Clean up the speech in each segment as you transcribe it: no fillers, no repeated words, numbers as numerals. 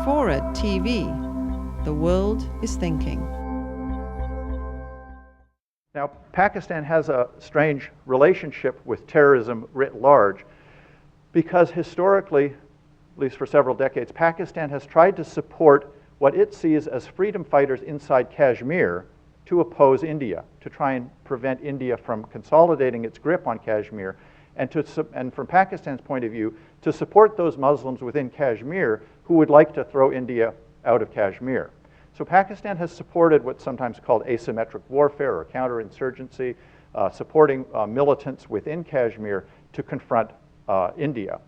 FORA.tv. The world is thinking. Now, Pakistan has a strange relationship with terrorism writ large because historically, at least for several decades, Pakistan has tried to support what it sees as freedom fighters inside Kashmir to oppose India, to try and prevent India from consolidating its grip on Kashmir, and from Pakistan's point of view, to support those Muslims within Kashmir who would like to throw India out of Kashmir. So Pakistan has supported what's sometimes called asymmetric warfare or counterinsurgency, supporting militants within Kashmir to confront India.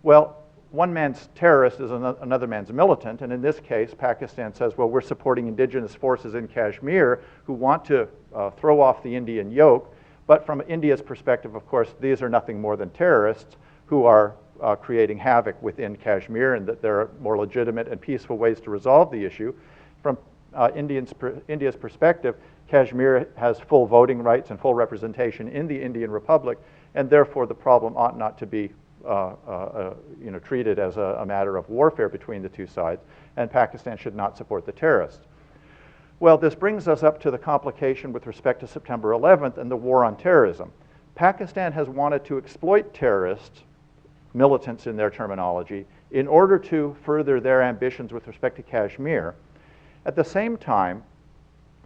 Well, one man's terrorist is another man's militant, and in this case, Pakistan says, well, we're supporting indigenous forces in Kashmir who want to throw off the Indian yoke, but from India's perspective, of course, these are nothing more than terrorists who are creating havoc within Kashmir, and that there are more legitimate and peaceful ways to resolve the issue. From India's perspective, Kashmir has full voting rights and full representation in the Indian Republic, and therefore the problem ought not to be treated as a matter of warfare between the two sides, and Pakistan should not support the terrorists. Well, this brings us up to the complication with respect to September 11th and the war on terrorism. Pakistan has wanted to exploit terrorists, militants in their terminology, in order to further their ambitions with respect to Kashmir. At the same time,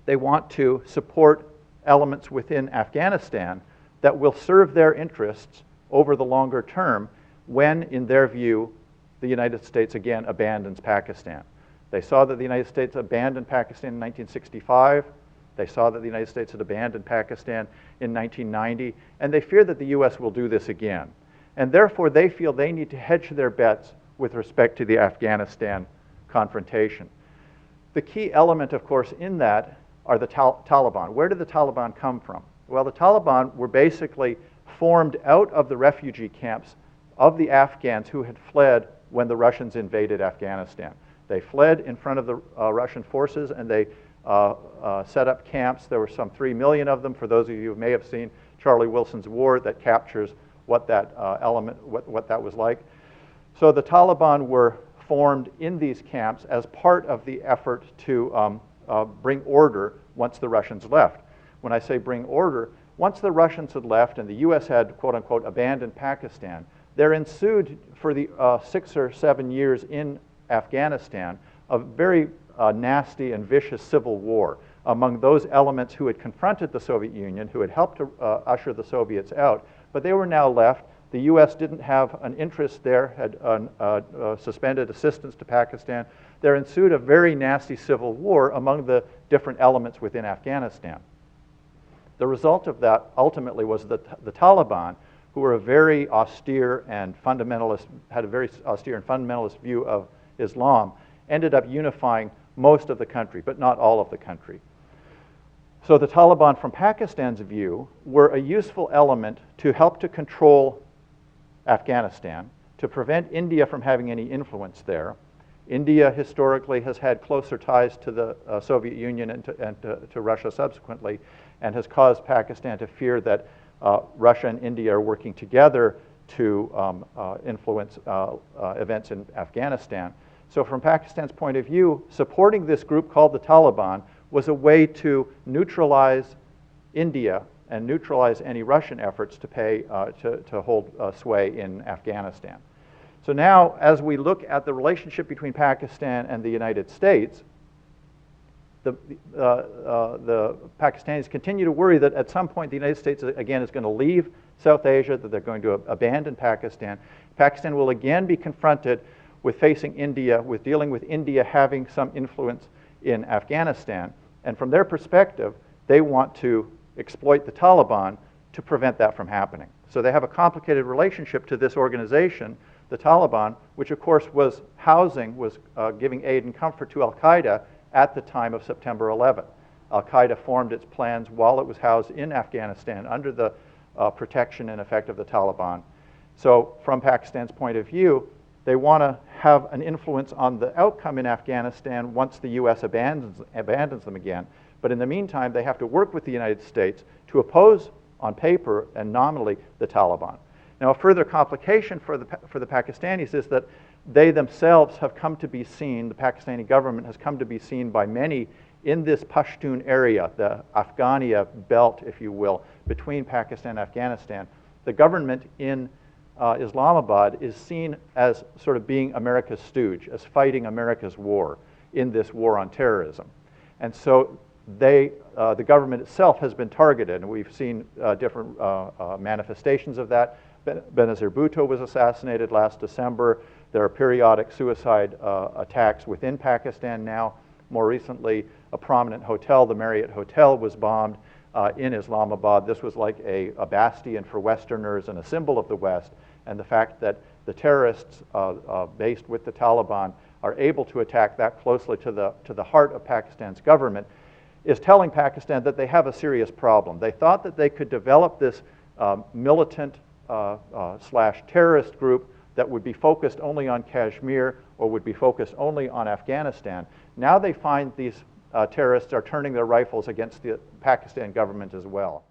they want to support elements within Afghanistan that will serve their interests over the longer term when, in their view, the United States again abandons Pakistan. They saw that the United States abandoned Pakistan in 1965. They saw that the United States had abandoned Pakistan in 1990, and they fear that the U.S. will do this again. And therefore, they feel they need to hedge their bets with respect to the Afghanistan confrontation. The key element, of course, in that are the Taliban. Where did the Taliban come from? Well, the Taliban were basically formed out of the refugee camps of the Afghans who had fled when the Russians invaded Afghanistan. They fled in front of the Russian forces, and they set up camps. There were some 3 million of them. For those of you who may have seen Charlie Wilson's War, that captures what that what that was like. So the Taliban were formed in these camps as part of the effort to bring order once the Russians left. When I say bring order, once the Russians had left and the U.S. had, quote unquote, abandoned Pakistan, there ensued for the 6 or 7 years in Afghanistan a very nasty and vicious civil war among those elements who had confronted the Soviet Union, who had helped to usher the Soviets out, but they were now left. The U.S. didn't have an interest there, had suspended assistance to Pakistan. There ensued a very nasty civil war among the different elements within Afghanistan. The result of that ultimately was that the Taliban, who were a very austere and fundamentalist, had a very austere and fundamentalist view of Islam, ended up unifying most of the country, but not all of the country. So the Taliban, from Pakistan's view, were a useful element to help to control Afghanistan, to prevent India from having any influence there. India historically has had closer ties to the Soviet Union and to Russia subsequently, and has caused Pakistan to fear that Russia and India are working together to influence events in Afghanistan. So from Pakistan's point of view, supporting this group called the Taliban was a way to neutralize India and neutralize any Russian efforts to hold sway in Afghanistan. So now, as we look at the relationship between Pakistan and the United States, the Pakistanis continue to worry that at some point the United States again is going to leave South Asia, that they're going to abandon Pakistan. Pakistan will again be confronted with facing India, with dealing with India having some influence in Afghanistan. And from their perspective, they want to exploit the Taliban to prevent that from happening. So they have a complicated relationship to this organization, the Taliban, which of course was giving aid and comfort to Al-Qaeda at the time of September 11th. Al-Qaeda formed its plans while it was housed in Afghanistan under the protection, in effect, of the Taliban. So from Pakistan's point of view, they want to have an influence on the outcome in Afghanistan once the U.S. abandons them again. But in the meantime, they have to work with the United States to oppose, on paper and nominally, the Taliban. Now, a further complication for the Pakistanis is that they themselves have come to be seen, the Pakistani government has come to be seen by many in this Pashtun area, the Afghania belt, if you will, between Pakistan and Afghanistan. The government in Islamabad is seen as sort of being America's stooge, as fighting America's war in this war on terrorism. And so the government itself has been targeted, and we've seen different manifestations of that. Benazir Bhutto was assassinated last December. There are periodic suicide attacks within Pakistan now. More recently, a prominent hotel, the Marriott Hotel, was bombed in Islamabad. This was like a bastion for Westerners and a symbol of the West. And the fact that the terrorists based with the Taliban are able to attack that closely to the heart of Pakistan's government is telling Pakistan that they have a serious problem. They thought that they could develop this militant slash terrorist group that would be focused only on Kashmir or would be focused only on Afghanistan. Now they find these terrorists are turning their rifles against the Pakistan government as well.